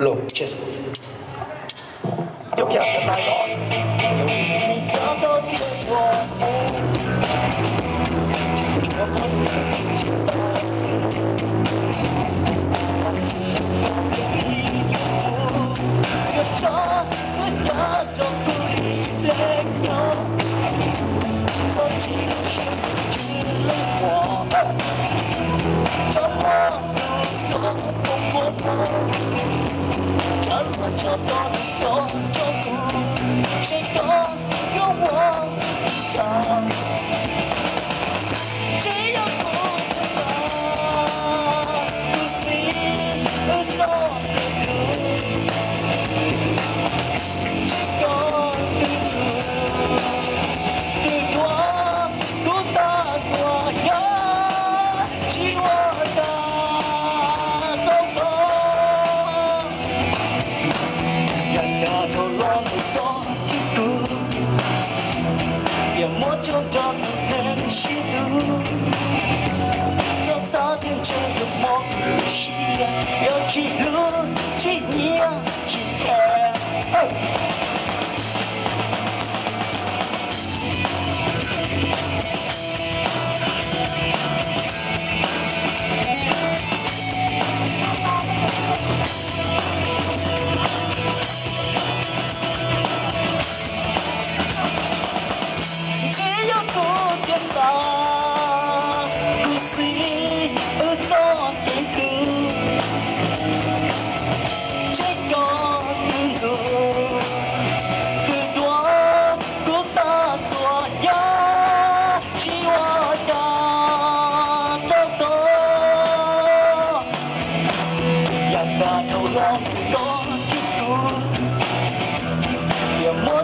low chest. Tiếp theo là tay đỏ.谁都有我唱，只要不放，不信而走的路，这个旅途，对我多大作用？是我的冲动，让它都乱不动。 也莫就这不能吸毒，早早点这个莫不吸呀，要记录纪念纪念。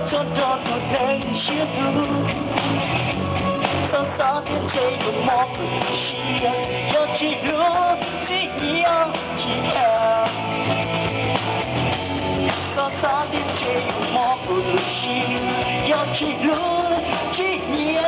cho cho tôi thấy chia tu sao sao thiên chơi của mò của chia yo chỉ lúa chỉ nhia chỉ hà sao sao thiên chơi của mò của chia yo chỉ lúa chỉ nhia